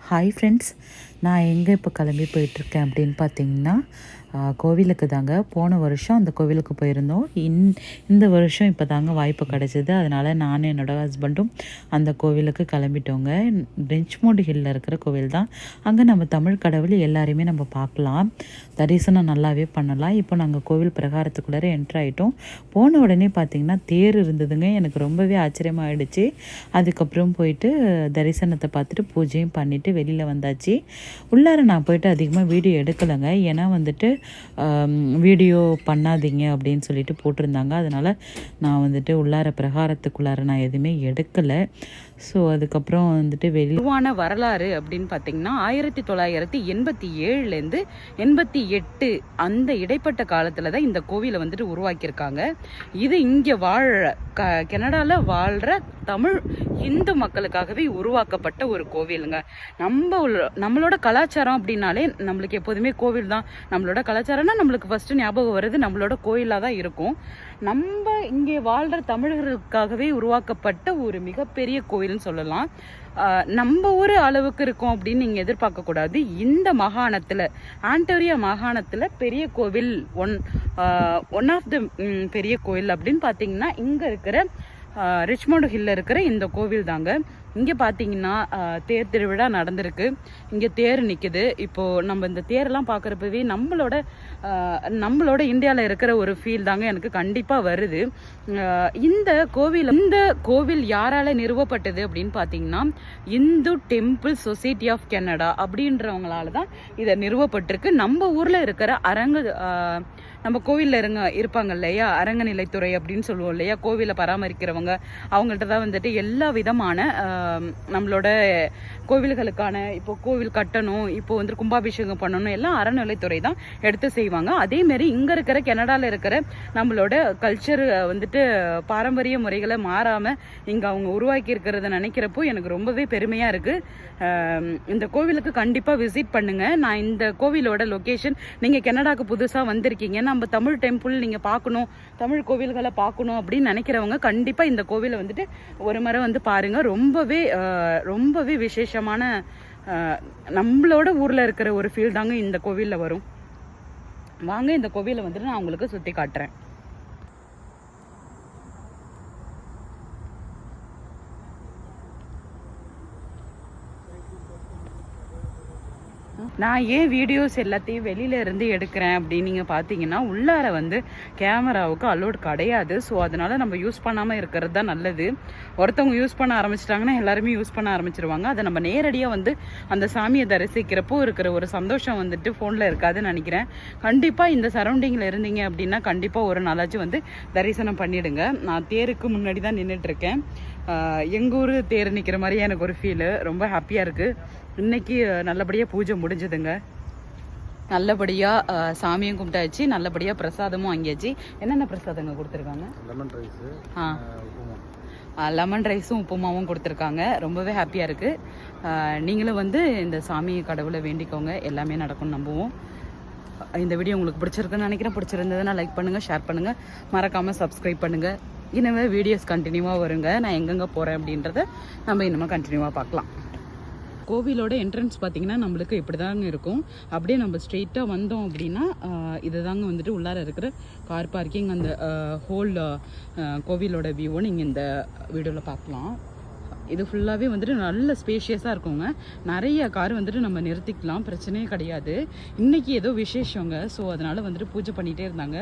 Hi friends, நான் எங்கே இப்போ கிளம்பி போயிட்டுருக்கேன் அப்படின்னு பார்த்தீங்கன்னா கோவிலுக்கு தாங்க. போன வருஷம் அந்த கோவிலுக்கு போயிருந்தோம். இந்த வருஷம் இப்போ தாங்க வாய்ப்பு கிடச்சிது. அதனால் நானும் என்னோடய ஹஸ்பண்டும் அந்த கோவிலுக்கு கிளம்பிட்டோங்க. ரெஞ்ச்மோண்ட் ஹில்லில் இருக்கிற கோவில் தான். அங்கே நம்ம தமிழ் கடவுள் எல்லாரையுமே நம்ம பார்க்கலாம், தரிசனம் நல்லாவே பண்ணலாம். இப்போ நாங்கள் கோவில் பிரகாரத்துக்குள்ளே என்ட்ரு ஆகிட்டோம். போன உடனே பார்த்திங்கன்னா தேர் இருந்ததுங்க. எனக்கு ரொம்பவே ஆச்சரியமாகிடுச்சு. அதுக்கப்புறம் போயிட்டு தரிசனத்தை பார்த்துட்டு பூஜையும் பண்ணிவிட்டு வெளியில் வந்தாச்சு. உள்ளார நான் போயிட்டு அதிகமாக வீடியோ எடுக்கலைங்க. ஏன்னா வந்துட்டு வீடியோ பண்ணாதீங்க அப்படின்னு சொல்லிட்டு போட்டிருந்தாங்க. அதனால் நான் வந்துட்டு உள்ளார பிரகாரத்துக்குள்ளார நான் எதுவுமே எடுக்கலை. ஸோ அதுக்கப்புறம் வந்துட்டு உருவான வரலாறு அப்படின்னு பார்த்தீங்கன்னா 1987லேருந்து 88 அந்த இடைப்பட்ட காலத்தில் தான் இந்த கோவிலை வந்துட்டு உருவாக்கியிருக்காங்க. இது இங்கே கனடாவில் வாழ்கிற தமிழ் இந்து மக்களுக்காகவே உருவாக்கப்பட்ட ஒரு கோவிலுங்க. நம்மளோட கலாச்சாரம் அப்படின்னாலே நம்மளுக்கு எப்போதுமே கோவில் தான். நம்மளோட கலாச்சாரம்னா நம்மளுக்கு ஃபஸ்ட்டு ஞாபகம் வருது நம்மளோட கோயிலாக தான் இருக்கும். நம்ம இங்கே வாழ்கிற தமிழர்களுக்காகவே உருவாக்கப்பட்ட ஒரு மிகப்பெரிய கோயில்னு சொல்லலாம். நம்ம ஒரு அளவுக்கு இருக்கும் அப்படின்னு நீங்கள் எதிர்பார்க்கக்கூடாது. இந்த மாகாணத்தில், ஆண்டோரியா மாகாணத்தில் பெரிய கோவில் ஒன் ஆஃப் த பெரிய கோவில் அப்படின்னு பார்த்தீங்கன்னா இங்கே இருக்கிற ரிச்மோண்ட் ஹில்லில் இருக்கிற இந்த கோவில் தாங்க. இங்கே பார்த்தீங்கன்னா தேர் திருவிழா நடந்திருக்கு. இங்கே தேர் நிற்குது. இப்போது நம்ம இந்த தேரெல்லாம் பார்க்குறப்பவே நம்மளோட இந்தியாவில் இருக்கிற ஒரு ஃபீல் தாங்க எனக்கு கண்டிப்பாக வருது. இந்த கோவில் யாரால் நிறுவப்பட்டது அப்படின்னு பார்த்தீங்கன்னா Hindu temple society of Canada அப்படின்றவங்களால தான் இதை நிறுவப்பட்டிருக்கு. நம்ம ஊரில் இருக்கிற நம்ம கோவிலில் இருப்பாங்க இல்லையா, அரங்கநிலைத்துறை அப்படின்னு சொல்லுவோம் இல்லையா, கோவிலை பராமரிக்கிறவங்க, அவங்கள்ட்ட தான் வந்துட்டு எல்லா விதமான நம்மளோட கோவில்களுக்கான இப்போ கோவில் கட்டணும், இப்போ வந்துட்டு கும்பாபிஷேகம் பண்ணணும், எல்லாம் அறநிலைத்துறை தான் எடுத்து செய்வாங்க. அதேமாரி இங்கே இருக்கிற கனடாவில் இருக்கிற நம்மளோட கல்ச்சர் வந்துட்டு பாரம்பரிய முறைகளை மாறாமல் இங்கே அவங்க உருவாக்கி இருக்கிறத நினைக்கிறப்போ எனக்கு ரொம்பவே பெருமையாக இருக்குது. இந்த கோவிலுக்கு கண்டிப்பாக விசிட் பண்ணுங்கள். நான் இந்த கோவிலோட லொக்கேஷன், நீங்கள் கனடாவுக்கு புதுசாக வந்திருக்கீங்க, நம்ம தமிழ் டெம்பிள் நீங்கள் பார்க்கணும், தமிழ் கோவில்களை பார்க்கணும் அப்படின்னு நினைக்கிறவங்க கண்டிப்பாக இந்த கோவிலை வந்துட்டு ஒரு முறை வந்து பாருங்கள். ரொம்பவே விசேஷமான நம்மளோட ஊரில் இருக்கிற ஒரு ஃபீல் தாங்க இந்த கோவிலில் வரும். வாங்க இந்த கோவிலை வந்துட்டு நான் உங்களுக்கு சுற்றி காட்டுறேன். நான் ஏன் வீடியோஸ் எல்லாத்தையும் வெளியில இருந்து எடுக்கிறேன் அப்படின்னு நீங்கள் பார்த்தீங்கன்னா உள்ளார வந்து கேமராவுக்கு அலோட் கிடையாது. ஸோ அதனால் நம்ம யூஸ் பண்ணாமல் இருக்கிறது தான் நல்லது. ஒருத்தவங்க யூஸ் பண்ண ஆரம்பிச்சிட்டாங்கன்னா எல்லாருமே யூஸ் பண்ண ஆரம்பிச்சிருவாங்க. அதை நம்ம நேரடியாக வந்து அந்த சாமியை தரிசிக்கிறப்போ இருக்கிற ஒரு சந்தோஷம் வந்துட்டு ஃபோனில் இருக்காதுன்னு நினைக்கிறேன். கண்டிப்பாக இந்த சரௌண்டிங்கில் இருந்தீங்க அப்படின்னா கண்டிப்பாக ஒரு நாளாச்சும் வந்து தரிசனம் பண்ணிவிடுங்க. நான் தேருக்கு முன்னாடி தான் நின்றுட்டுருக்கேன். எங்கள் ஊர் தேர் நிற்கிற மாதிரியே எனக்கு ஒரு ஃபீலு, ரொம்ப ஹாப்பியாக இருக்குது. இன்னைக்கு நல்லபடியாக பூஜை முடிஞ்சதுங்க. நல்லபடியாக சாமியும் கும்பிட்டாச்சு, நல்லபடியாக பிரசாதமும் வாங்கியாச்சு. என்னென்ன பிரசாதங்க கொடுத்துருக்காங்க? லெமன் ரைஸும் உப்புமாவும் கொடுத்துருக்காங்க. ரொம்பவே ஹாப்பியாக இருக்குது. நீங்களும் வந்து இந்த சாமி கடவுளை வேண்டிக்கோங்க, எல்லாமே நடக்கும்னு நம்புவோம். இந்த வீடியோ உங்களுக்கு பிடிச்சிருக்குன்னு நினைக்கிறேன். பிடிச்சிருந்ததுன்னா லைக் பண்ணுங்கள், ஷேர் பண்ணுங்கள், மறக்காமல் சப்ஸ்கிரைப் பண்ணுங்கள். இனிமேல் வீடியோஸ் கண்டினியூவாக வருங்க. நான் எங்கெங்கே போகிறேன் அப்படின்றத நம்ம இனிமேல் கண்டினியூவாக பார்க்கலாம். கோவிலோட என்ட்ரன்ஸ் பார்த்திங்கன்னா நம்மளுக்கு இப்படி தாங்க இருக்கும். அப்படியே நம்ம ஸ்ட்ரெயிட்டாக வந்தோம் அப்படின்னா இது தாங்க வந்துட்டு உள்ளார இருக்கிற கார் பார்க்கிங். அந்த ஹோல் கோவிலோட வியூவை நீங்கள் இந்த வீடியோவில் பார்க்கலாம். இது ஃபுல்லாகவே வந்துட்டு நல்ல ஸ்பேஷியஸாக இருக்குங்க. நிறைய கார் வந்துட்டு நம்ம நிறுத்திக்கலாம், பிரச்சனையே கிடையாது. இன்றைக்கி ஏதோ விசேஷங்க, ஸோ அதனால் வந்துட்டு பூஜை பண்ணிகிட்டே இருந்தாங்க.